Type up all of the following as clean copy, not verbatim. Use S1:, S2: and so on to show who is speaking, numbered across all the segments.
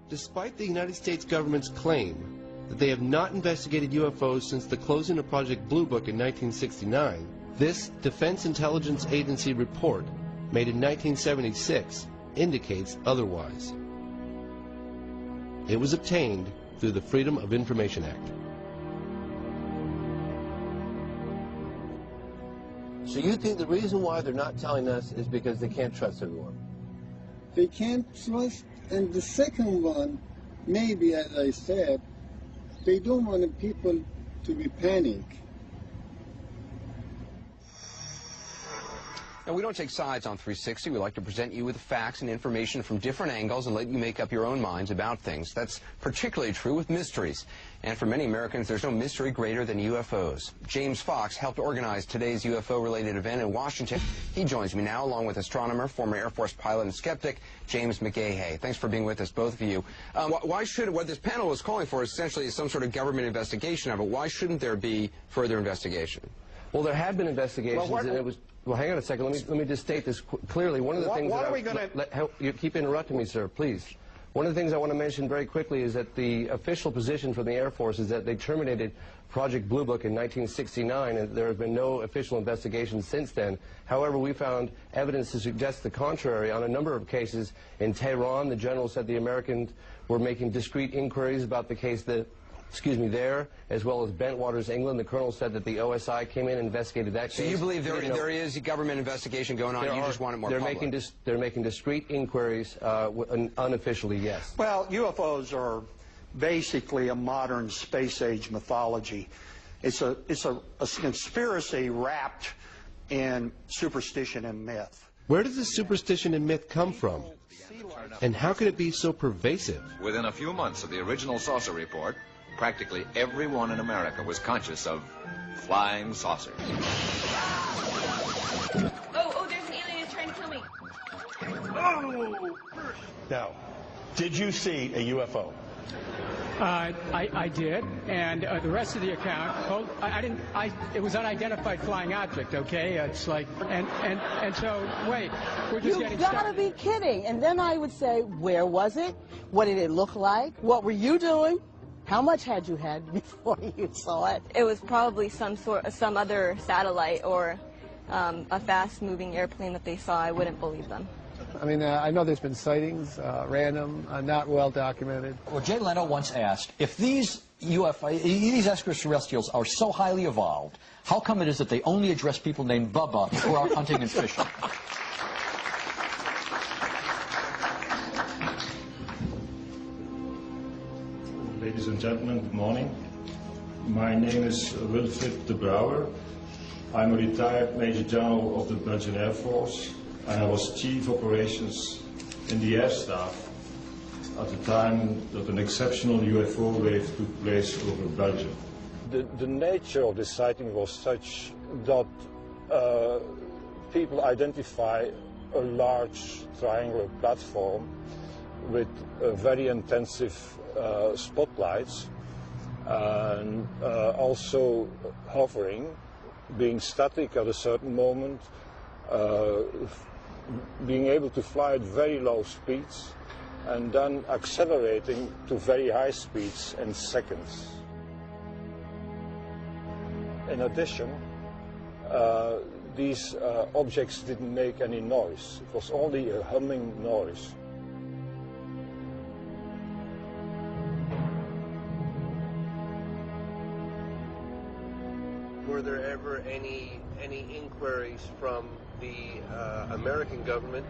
S1: Despite the United States government's claim that they have not investigated UFOs since the closing of Project Blue Book in 1969, this Defense Intelligence Agency report, made in 1976, indicates otherwise. It was obtained through the Freedom of Information Act. So you think the reason why they're not telling us is because they can't trust everyone?
S2: They can't trust, and the second one, maybe, as I said, they don't want the people to be panic.
S3: Now, we don't take sides on 360. We like to present you with facts and information from different angles and let you make up your own minds about things. That's particularly true with mysteries. And for many Americans, there's no mystery greater than UFOs. James Fox helped organize today's UFO-related event in Washington. He joins me now, along with astronomer, former Air Force pilot and skeptic, James McGahey. Thanks for being with us, both of you. Why should, what this panel is calling for essentially is some sort of government investigation of it. Why shouldn't there be further investigation?
S1: Well, there have been investigations, and it was... Well, hang on a second. Let me just state this clearly. One of the things you keep interrupting me, sir, please. One of the things I want to mention very quickly is that the official position from the Air Force is that they terminated Project Blue Book in 1969, and there has been no official investigation since then. However, we found evidence to suggest the contrary on a number of cases. In Tehran, the general said the Americans were making discreet inquiries about the case there, as well as Bentwaters, England. The colonel said that the OSI came in and investigated that case.
S3: So you believe there is a government investigation going on, you just want it more public?
S1: They're making discreet inquiries, unofficially, yes.
S4: Well, UFOs are basically a modern space-age mythology. It's a conspiracy wrapped in superstition and myth.
S1: Where does this superstition and myth come from? And how could it be so pervasive?
S5: Within a few months of the original saucer report, practically everyone in America was conscious of flying saucers.
S6: Oh, there's an alien who's trying to kill me.
S4: Oh! Now, did you see a UFO?
S7: I did, and the rest of the account, I didn't. It was unidentified flying object. Okay, it's like, and so wait, we're just getting started.
S8: You've got to be kidding! And then I would say, where was it? What did it look like? What were you doing? How much had you had before you saw it?
S6: It was probably some other satellite or a fast-moving airplane that they saw. I wouldn't believe them.
S9: I mean, I know there's been sightings, random, not well documented.
S10: Well, Jay Leno once asked, if these extraterrestrials are so highly evolved, how come it is that they only address people named Bubba who are out hunting and fishing?
S11: Ladies and gentlemen, good morning. My name is Wilfried de Brouwer. I'm a retired Major General of the Belgian Air Force, and I was Chief Operations in the Air Staff at the time that an exceptional UFO wave took place over Belgium.
S12: The nature of this sighting was such that people identify a large triangular platform with very intensive spotlights and also hovering, being static at a certain moment, being able to fly at very low speeds and then accelerating to very high speeds in seconds. In addition, these objects didn't make any noise. It was only a humming noise.
S1: Were there ever any inquiries from the American government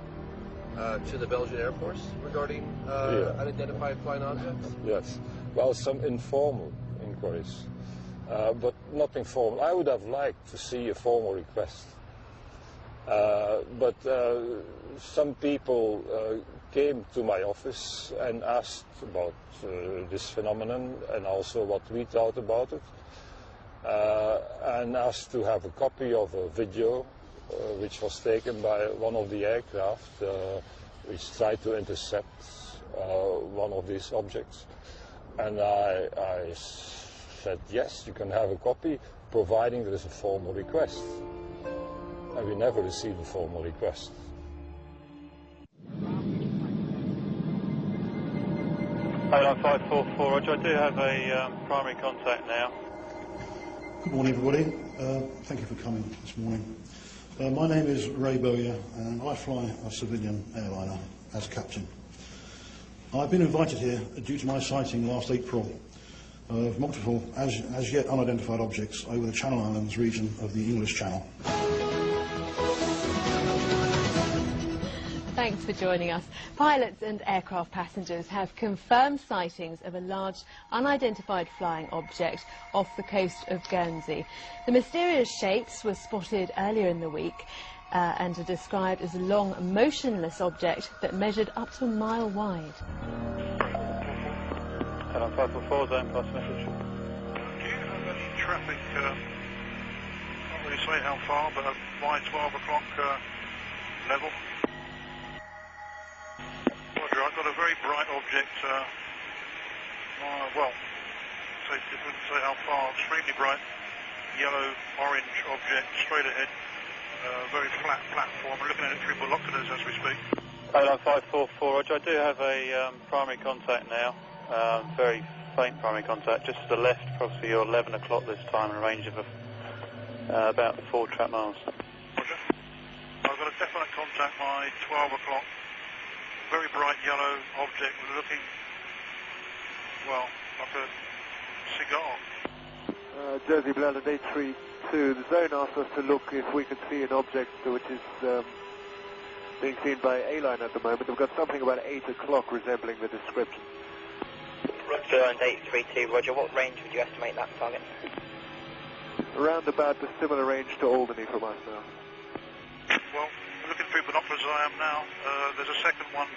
S1: to the Belgian Air Force regarding unidentified flying objects?
S12: Yes. Well, some informal inquiries, but nothing formal. I would have liked to see a formal request. But some people came to my office and asked about this phenomenon and also what we thought about it. And asked to have a copy of a video which was taken by one of the aircraft which tried to intercept one of these objects. And I said, yes, you can have a copy, providing there is a formal request. And we never received a formal request.
S13: 0954, Roger. I do have a primary contact now.
S14: Good morning, everybody. Thank you for coming this morning. My name is Ray Bowyer, and I fly a civilian airliner as captain. I've been invited here due to my sighting last April of multiple, as yet unidentified objects over the Channel Islands region of the English Channel.
S15: Thanks for joining us. Pilots and aircraft passengers have confirmed sightings of a large unidentified flying object off the coast of Guernsey. The mysterious shapes were spotted earlier in the week and are described as a long, motionless object that measured up to a mile wide.
S13: Hello, 544, zone pass message.
S16: Do you have any traffic, can't really say how far, but by 12 o'clock level? Roger, I've got a very bright object, well, it wouldn't say how far, extremely bright, yellow-orange object, straight ahead, very flat platform. We're looking at it through binoculars as we speak.
S13: Hello, 544, Roger. I do have a primary contact now, very faint primary contact, just to the left, probably your 11 o'clock this time, in a range of about 4 trap miles.
S16: Roger. I've got a definite contact by 12 o'clock. Very bright yellow object looking, well, like a cigar.
S17: Jersey Blend 832, the zone asked us to look if we could see an object which is being seen by A-line at the moment. We've got something about 8 o'clock resembling the description.
S18: Roger, 832, Roger, what range would you estimate that target?
S17: Around about the similar range to Albany from us now.
S16: Well, looking through binoculars as I am now, there's a second one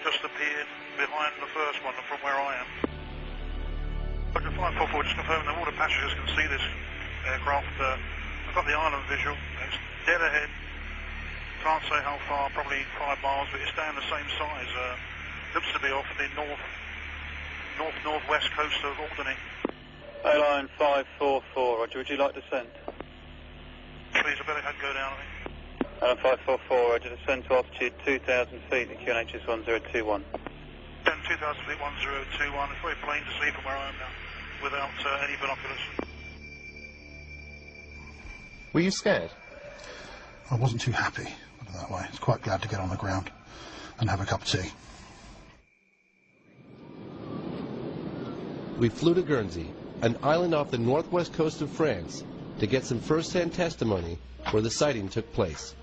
S16: just appeared behind the first one from where I am. Roger, 544, just confirming that all the passengers can see this aircraft. I've got the island visual, it's dead ahead, can't say how far, probably 5 miles, but it's staying the same size. Looks to be off the northwest coast of Albany.
S13: A-line 544, Roger, would you like to send?
S16: Please, I better go down, I think.
S13: 544, Roger, descend to altitude 2,000 feet at QNHS 1021.
S16: 2,000 feet 1021, it's very plain to see from where I am now, without any binoculars.
S19: Were you scared?
S14: I wasn't too happy, put it that way. I was quite glad to get on the ground and have a cup of tea.
S1: We flew to Guernsey, an island off the northwest coast of France, to get some first-hand testimony where the sighting took place.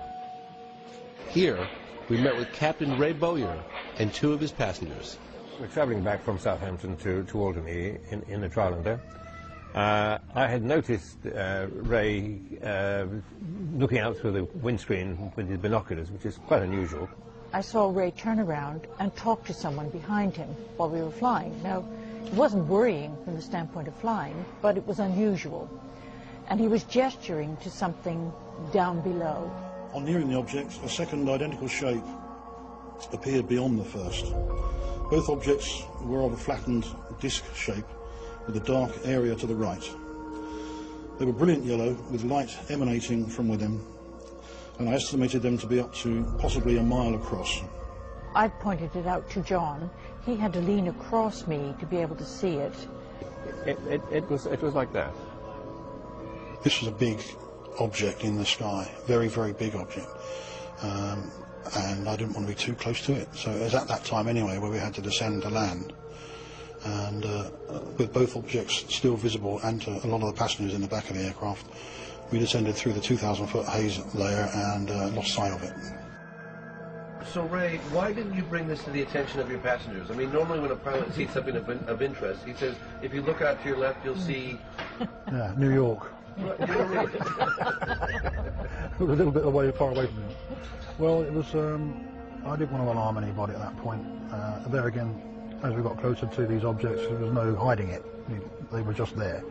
S1: Here, we met with Captain Ray Bowyer and 2 of his passengers.
S20: We're travelling back from Southampton to Albany in the Triglander. I had noticed Ray looking out through the windscreen with his binoculars, which is quite unusual.
S21: I saw Ray turn around and talk to someone behind him while we were flying. Now, it wasn't worrying from the standpoint of flying, but it was unusual. And he was gesturing to something down below.
S14: On nearing the object, a second identical shape appeared beyond the first. Both objects were of a flattened disc shape with a dark area to the right. They were brilliant yellow with light emanating from within, and I estimated them to be up to possibly a mile across.
S21: I pointed it out to John. He had to lean across me to be able to see it.
S20: It was like that.
S14: This was a big object in the sky, very, very big object, and I didn't want to be too close to it. So it was at that time anyway where we had to descend to land, and with both objects still visible and to a lot of the passengers in the back of the aircraft, we descended through the 2,000-foot haze layer and lost sight of it.
S1: So, Ray, why didn't you bring this to the attention of your passengers? I mean, normally when a pilot sees something of interest, he says, if you look out to your left, you'll see...
S14: Yeah, New York.
S1: You know, really.
S14: It was a little bit far away from it. Well, it was, I didn't want to alarm anybody at that point. There again, as we got closer to these objects, there was no hiding it. They were just there.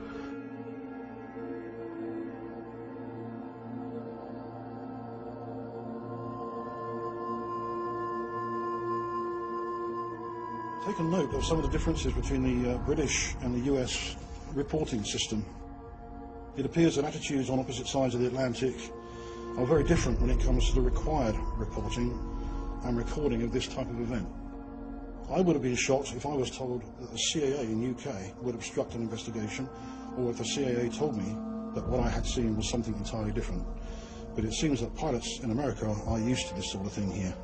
S14: Take a note of some of the differences between the British and the US reporting system. It appears that attitudes on opposite sides of the Atlantic are very different when it comes to the required reporting and recording of this type of event. I would have been shocked if I was told that the CAA in UK would obstruct an investigation, or if the CAA told me that what I had seen was something entirely different. But it seems that pilots in America are used to this sort of thing here.